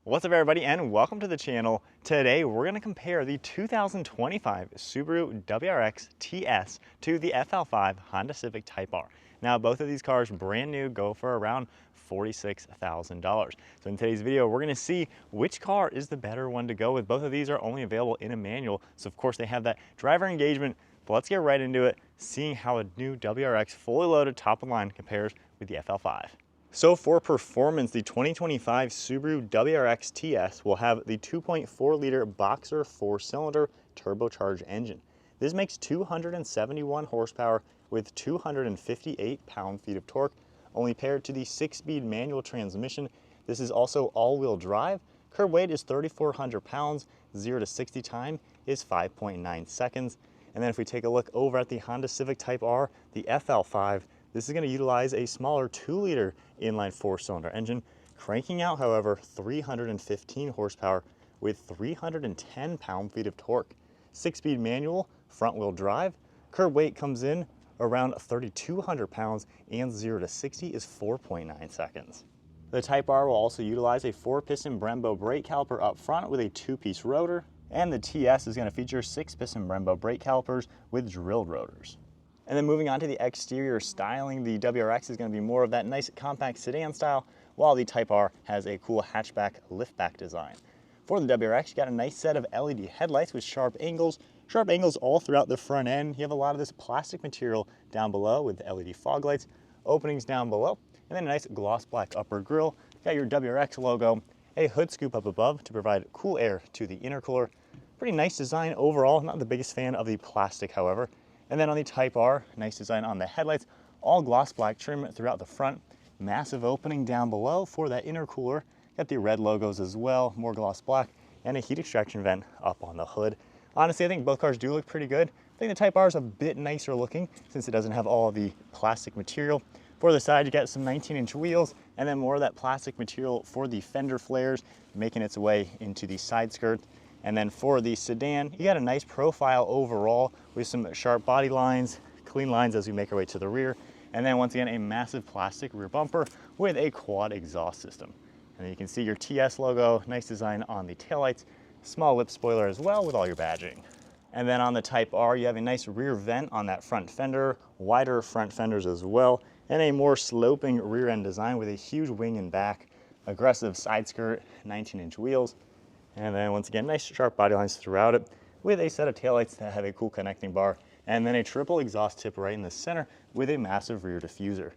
What's up everybody and welcome to the channel. Today we're going to compare the 2025 Subaru WRX TS to the FL5 Honda Civic Type-R. Now both of these cars brand new go for around $46,000. So in today's video we're going to see which car is the better one to go with. Both of these are only available in a manual, so of course they have that driver engagement. But let's get right into it, seeing how a new WRX fully loaded top of line compares with the FL5. So for performance, the 2025 Subaru WRX TS will have the 2.4 liter Boxer 4-cylinder turbocharged engine. This makes 271 horsepower with 258 pound-feet of torque, only paired to the 6-speed manual transmission. This is also all-wheel drive. Curb weight is 3,400 pounds. 0 to 60 time is 5.9 seconds. And then if we take a look over at the Honda Civic Type-R, the FL5, this is going to utilize a smaller 2-liter inline 4-cylinder engine, cranking out, however, 315 horsepower with 310 pound-feet of torque. 6-speed manual, front-wheel drive. Curb weight comes in around 3,200 pounds, and 0 to 60 is 4.9 seconds. The Type-R will also utilize a 4-piston Brembo brake caliper up front with a 2-piece rotor, and the TS is going to feature 6-piston Brembo brake calipers with drilled rotors. And then moving on to the exterior styling, the WRX is going to be more of that nice compact sedan style, while the Type-R has a cool hatchback liftback design. For the WRX, you got a nice set of LED headlights with sharp angles all throughout the front end. You have a lot of this plastic material down below with LED fog lights, openings down below, and then a nice gloss black upper grille. You got your WRX logo, a hood scoop up above to provide cool air to the intercooler. Pretty nice design overall. Not the biggest fan of the plastic, however. And then on the Type-R, nice design on the headlights, all gloss black trim throughout the front. Massive opening down below for that intercooler. Got the red logos as well, more gloss black, and a heat extraction vent up on the hood. Honestly, I think both cars do look pretty good. I think the Type-R is a bit nicer looking since it doesn't have all of the plastic material. For the side, you got some 19-inch wheels, and then more of that plastic material for the fender flares, making its way into the side skirt. And then for the sedan, you got a nice profile overall with some sharp body lines, clean lines as we make our way to the rear. And then once again, a massive plastic rear bumper with a quad exhaust system. And then you can see your TS logo, nice design on the taillights, small lip spoiler as well with all your badging. And then on the Type-R, you have a nice rear vent on that front fender, wider front fenders as well, and a more sloping rear end design with a huge wing and back, aggressive side skirt, 19-inch wheels. And then once again, nice sharp body lines throughout it with a set of taillights that have a cool connecting bar, and then a triple exhaust tip right in the center with a massive rear diffuser.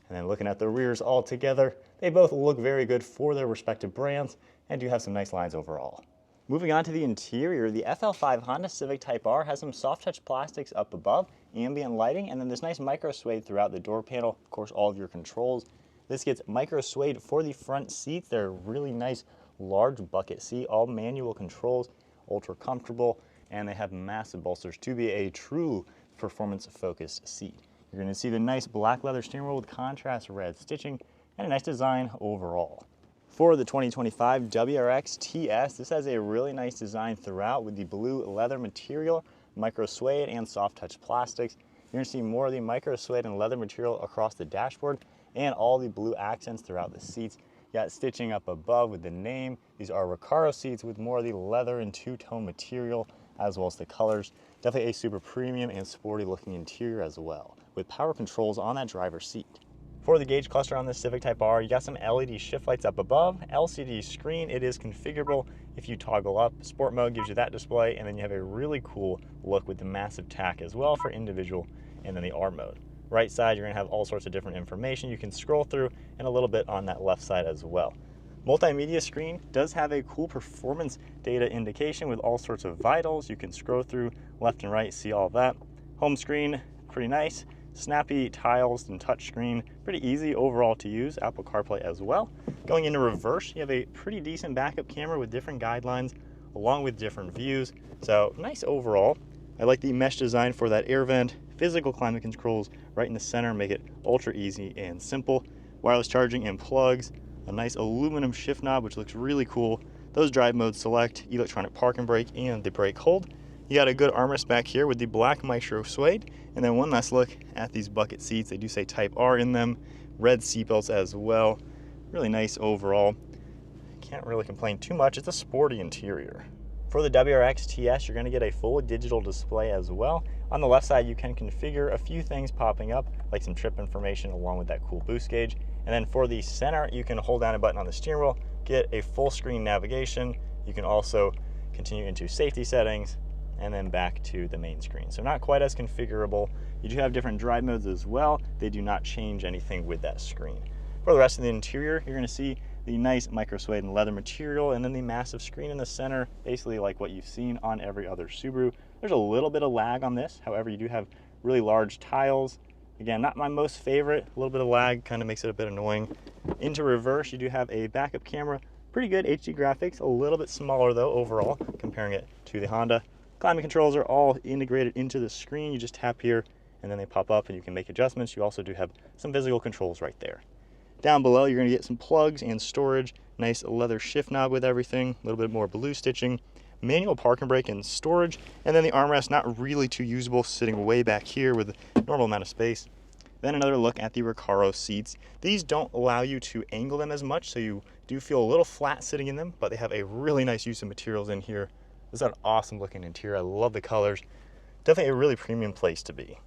And then looking at the rears all together, they both look very good for their respective brands and do have some nice lines overall. Moving on to the interior, the FL5 Honda Civic Type-R has some soft touch plastics up above, ambient lighting, and then this nice micro suede throughout the door panel, of course all of your controls. This gets micro suede for the front seats. They're really nice large bucket seat, all manual controls, ultra comfortable, and they have massive bolsters to be a true performance focused seat. You're going to see the nice black leather steering wheel with contrast red stitching and a nice design overall. For the 2025 WRX TS, this has a really nice design throughout with the blue leather material, micro suede, and soft touch plastics. You're going to see more of the micro suede and leather material across the dashboard and all the blue accents throughout the seats. Got stitching up above with the name. These are Recaro seats with more of the leather and two-tone material as well as the colors. Definitely a super premium and sporty looking interior as well, with power controls on that driver's seat. For the gauge cluster on the Civic Type-R, you got some LED shift lights up above, LCD screen. It is configurable if you toggle up. Sport mode gives you that display, and then you have a really cool look with the massive tack as well for individual, and then the R mode. Right side, you're going to have all sorts of different information you can scroll through, and a little bit on that left side as well. Multimedia screen does have a cool performance data indication with all sorts of vitals. You can scroll through left and right, see all that. Home screen, pretty nice. Snappy tiles and touch screen, pretty easy overall to use. Apple CarPlay as well. Going into reverse, you have a pretty decent backup camera with different guidelines along with different views. So nice overall. I like the mesh design for that air vent. Physical climate controls right in the center make it ultra easy and simple. Wireless charging and plugs, a nice aluminum shift knob which looks really cool. Those drive modes select, electronic park and brake, and the brake hold. You got a good armrest back here with the black micro suede. And then one last look at these bucket seats. They do say Type-R in them. Red seatbelts as well. Really nice overall. can't really complain too much. It's a sporty interior. For the WRX TS, you're going to get a full digital display as well. On the left side, you can configure a few things popping up, like some trip information along with that cool boost gauge. And then for the center, you can hold down a button on the steering wheel, get a full screen navigation. You can also continue into safety settings and then back to the main screen. So not quite as configurable. You do have different drive modes as well. They do not change anything with that screen. For the rest of the interior, you're going to see the nice micro suede and leather material, and then the massive screen in the center, basically like what you've seen on every other Subaru. There's a little bit of lag on this. However, you do have really large tiles. Again, not my most favorite. A little bit of lag kind of makes it a bit annoying. Into reverse, you do have a backup camera. Pretty good HD graphics, a little bit smaller though overall, comparing it to the Honda. Climate controls are all integrated into the screen. You just tap here and then they pop up and you can make adjustments. You also do have some physical controls right there. Down below, you're going to get some plugs and storage, nice leather shift knob with everything, a little bit more blue stitching, manual park and brake and storage, and then the armrest not really too usable, sitting way back here with a normal amount of space. Then another look at the Recaro seats. These don't allow you to angle them as much, so you do feel a little flat sitting in them, but they have a really nice use of materials in here. This is an awesome looking interior. I love the colors. Definitely a really premium place to be.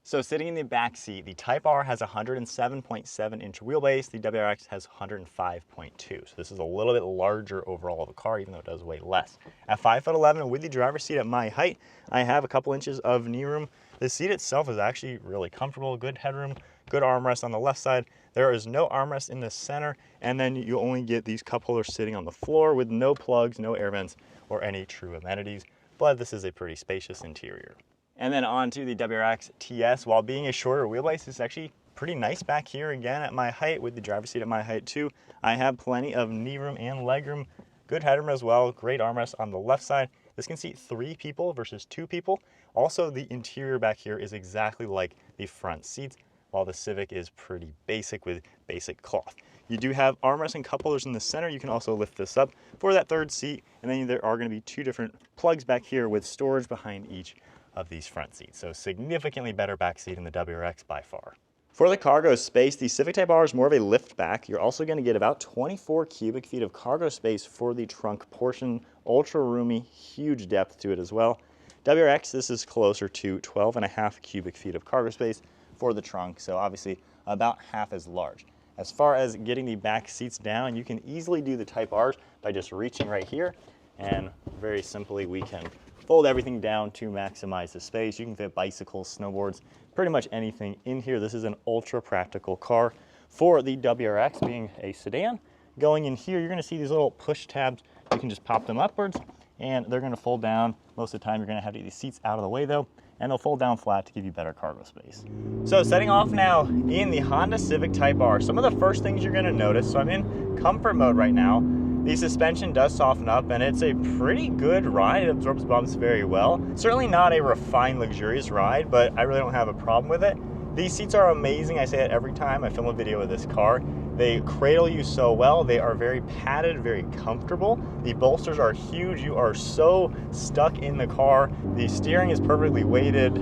So sitting in the back seat, the Type-R has a 107.7-inch wheelbase. The WRX has 105.2. So this is a little bit larger overall of a car, even though it does weigh less. At 5'11", with the driver's seat at my height, I have a couple inches of knee room. The seat itself is actually really comfortable, good headroom, good armrest on the left side. There is no armrest in the center, and then you only get these cup holders sitting on the floor with no plugs, no air vents, or any true amenities. But this is a pretty spacious interior. And then on to the WRX TS. While being a shorter wheelbase, it's actually pretty nice back here again at my height, with the driver's seat at my height too. I have plenty of knee room and legroom, good headroom as well, great armrest on the left side. This can seat 3 people versus 2 people. Also, the interior back here is exactly like the front seats, while the Civic is pretty basic with basic cloth. You do have armrests and cup holders in the center. You can also lift this up for that third seat, and then there are going to be 2 different plugs back here with storage behind each of these front seats. So significantly better back seat in the WRX by far. For the cargo space, the Civic Type-R is more of a lift back. You're also going to get about 24 cubic feet of cargo space for the trunk portion. Ultra roomy, huge depth to it as well. WRX, this is closer to 12.5 cubic feet of cargo space for the trunk, so obviously about half as large. As far as getting the back seats down, you can easily do the Type-Rs by just reaching right here, and very simply we can fold everything down to maximize the space. You can fit bicycles, snowboards, pretty much anything in here. This is an ultra practical car. For the WRX being a sedan, going in here, you're going to see these little push tabs. You can just pop them upwards and they're going to fold down. Most of the time you're going to have to get these seats out of the way though, and they'll fold down flat to give you better cargo space. So setting off now in the Honda Civic Type-R, some of the first things you're going to notice, so I'm in comfort mode right now. The suspension does soften up and it's a pretty good ride. It absorbs bumps very well. Certainly not a refined, luxurious ride, but I really don't have a problem with it. These seats are amazing. I say it every time I film a video of this car. They cradle you so well. They are very padded, very comfortable. The bolsters are huge. You are so stuck in the car. The steering is perfectly weighted.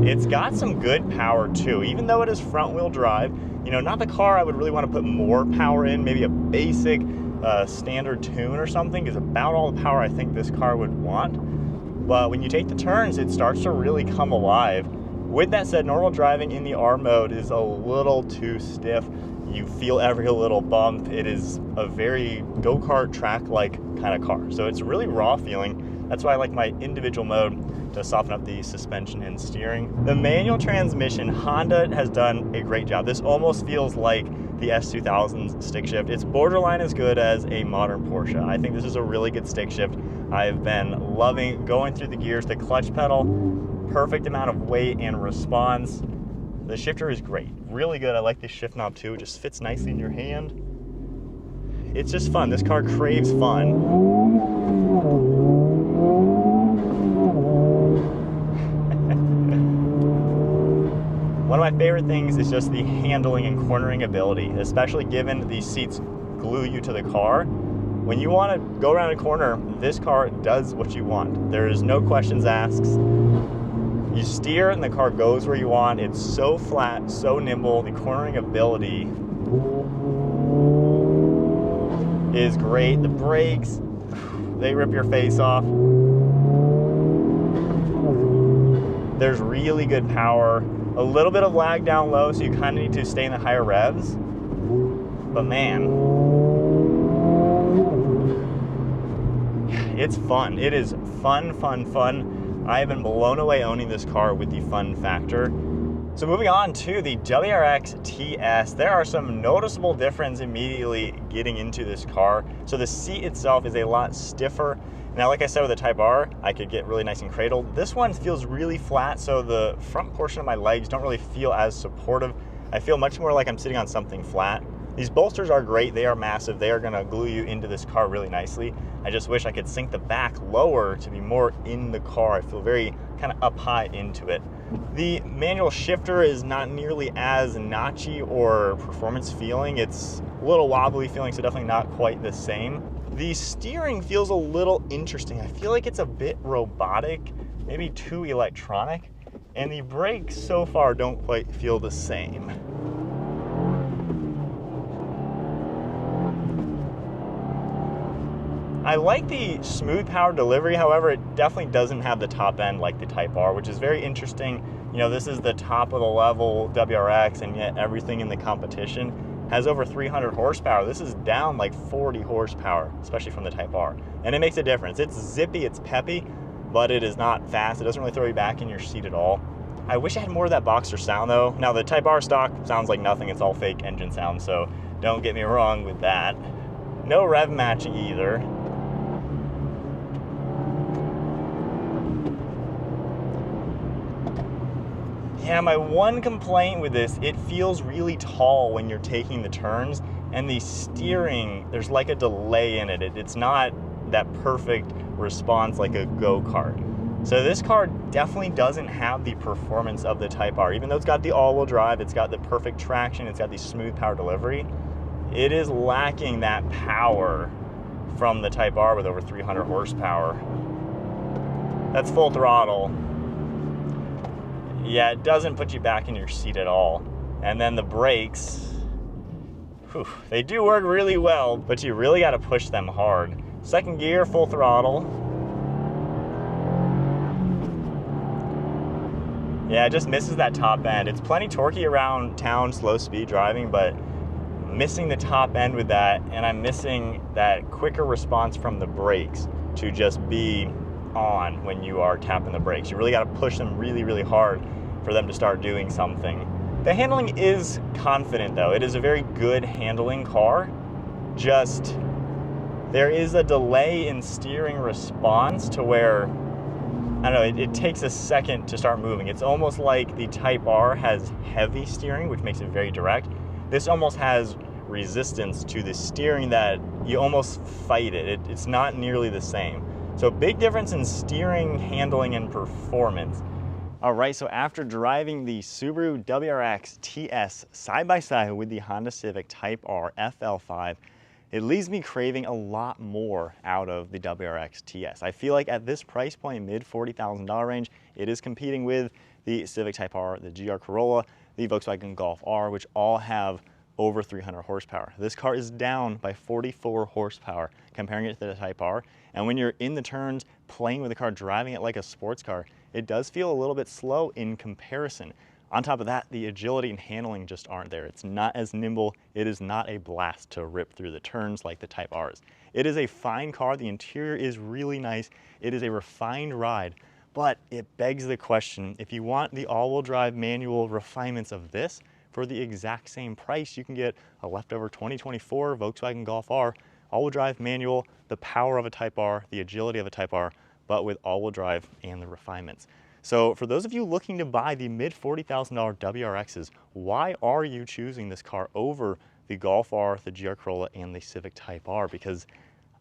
It's got some good power too, even though it is front wheel drive. You know, not the car I would really want to put more power in, maybe a basic standard tune or something is about all the power I think this car would want. But when you take the turns, it starts to really come alive. With that said, normal driving in the R mode is a little too stiff. You feel every little bump. It is a very go-kart track-like kind of car. So it's really raw feeling. That's why I like my individual mode to soften up the suspension and steering. The manual transmission, Honda has done a great job. This almost feels like the S2000's stick shift. It's borderline as good as a modern Porsche. I think this is a really good stick shift. I've been loving going through the gears. The clutch pedal, perfect amount of weight and response. The shifter is great, really good. I like this shift knob too. It just fits nicely in your hand. It's just fun. This car craves fun. One of my favorite things is just the handling and cornering ability, especially given these seats glue you to the car. When you want to go around a corner, this car does what you want. There is no questions asked. You steer and the car goes where you want. It's so flat, so nimble. The cornering ability is great. The brakes, they rip your face off. There's really good power. A little bit of lag down low, so you kind of need to stay in the higher revs. But man, it's fun. It is fun, fun, fun. I have been blown away owning this car with the fun factor. So moving on to the WRX TS, there are some noticeable differences immediately getting into this car. So the seat itself is a lot stiffer. Now, like I said with the Type-R, I could get really nice and cradled. This one feels really flat, so the front portion of my legs don't really feel as supportive. I feel much more like I'm sitting on something flat. These bolsters are great. They are massive. They are gonna glue you into this car really nicely. I just wish I could sink the back lower to be more in the car. I feel very kind of up high into it. The manual shifter is not nearly as notchy or performance feeling. It's a little wobbly feeling, so definitely not quite the same. The steering feels a little interesting. I feel like it's a bit robotic, maybe too electronic, and the brakes so far don't quite feel the same. I like the smooth power delivery, however, it definitely doesn't have the top end like the Type-R, which is very interesting. You know, this is the top of the level WRX, and yet everything in the competition has over 300 horsepower. This is down like 40 horsepower, especially from the Type-R. And it makes a difference. It's zippy, it's peppy, but it is not fast. It doesn't really throw you back in your seat at all. I wish I had more of that Boxster sound though. Now the Type-R stock sounds like nothing. It's all fake engine sound, so don't get me wrong with that. No rev matching either. Yeah, my one complaint with this, it feels really tall when you're taking the turns, and the steering, there's like a delay in it. It's not that perfect response like a go-kart. So this car definitely doesn't have the performance of the Type-R. Even though it's got the all-wheel drive, it's got the perfect traction, it's got the smooth power delivery, it is lacking that power from the Type-R with over 300 horsepower. That's full throttle. Yeah, it doesn't put you back in your seat at all. And then the brakes, whew, they do work really well, but you really got to push them hard. Second gear, full throttle. Yeah, it just misses that top end. It's plenty torquey around town, slow speed driving, but missing the top end with that, and I'm missing that quicker response from the brakes to just be on when you are tapping the brakes. You really got to push them really, really hard for them to start doing something. The handling is confident though. It is a very good handling car. Just there is a delay in steering response to where, I don't know, it takes a second to start moving. It's almost like the Type-R has heavy steering, which makes it very direct. This almost has resistance to the steering that you almost fight it. It's not nearly the same. So big difference in steering, handling, and performance. All right, so after driving the Subaru WRX TS side by side with the Honda Civic Type-R FL5, it leaves me craving a lot more out of the WRX TS. I feel like at this price point, mid $40,000 range, it is competing with the Civic Type-R, the GR Corolla, the Volkswagen Golf R, which all have over 300 horsepower. This car is down by 44 horsepower comparing it to the Type-R. And when you're in the turns, playing with the car, driving it like a sports car, it does feel a little bit slow in comparison. On top of that, the agility and handling just aren't there. It's not as nimble. It is not a blast to rip through the turns like the Type-Rs. It is a fine car. The interior is really nice. It is a refined ride, but it begs the question, if you want the all-wheel drive manual refinements of this, for the exact same price, you can get a leftover 2024 Volkswagen Golf R, all-wheel drive manual, the power of a Type-R, the agility of a Type-R, but with all-wheel drive and the refinements. So for those of you looking to buy the mid $40,000 WRXs, why are you choosing this car over the Golf R, the GR Corolla, and the Civic Type-R? Because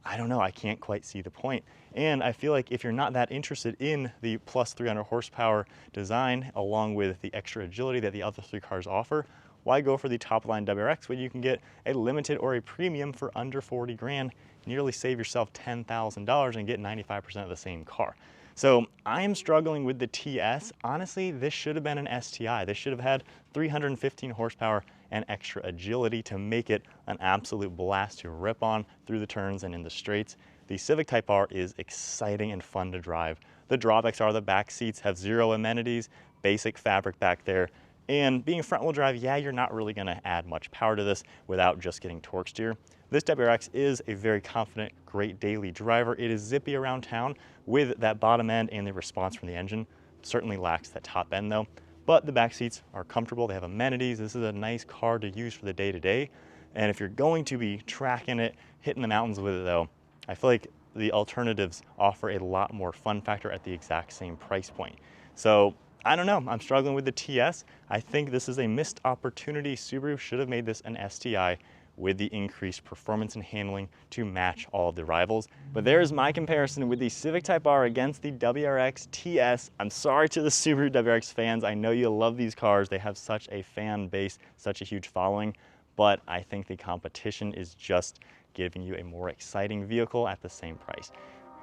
I don't know, I can't quite see the point. And I feel like if you're not that interested in the plus 300 horsepower design, along with the extra agility that the other three cars offer, why go for the top line WRX when you can get a limited or a premium for under 40 grand, nearly save yourself $10,000 and get 95% of the same car? So I am struggling with the TS. Honestly, this should have been an STI. This should have had 315 horsepower and extra agility to make it an absolute blast to rip on through the turns and in the straights. The Civic Type-R is exciting and fun to drive. The drawbacks are the back seats have zero amenities, basic fabric back there, and being front wheel drive, yeah, you're not really gonna add much power to this without just getting torque steer. This WRX is a very confident, great daily driver. It is zippy around town with that bottom end, and the response from the engine certainly lacks that top end though. But the back seats are comfortable, they have amenities. This is a nice car to use for the day-to-day. And if you're going to be tracking it, hitting the mountains with it though, I feel like the alternatives offer a lot more fun factor at the exact same price point. So I don't know, I'm struggling with the TS. I think this is a missed opportunity. Subaru should have made this an STI with the increased performance and handling to match all of the rivals. But there's my comparison with the Civic Type-R against the WRX TS. I'm sorry to the Subaru WRX fans. I know you love these cars. They have such a fan base, such a huge following, but I think the competition is just giving you a more exciting vehicle at the same price.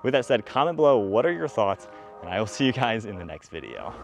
With that said, comment below, what are your thoughts? And I will see you guys in the next video.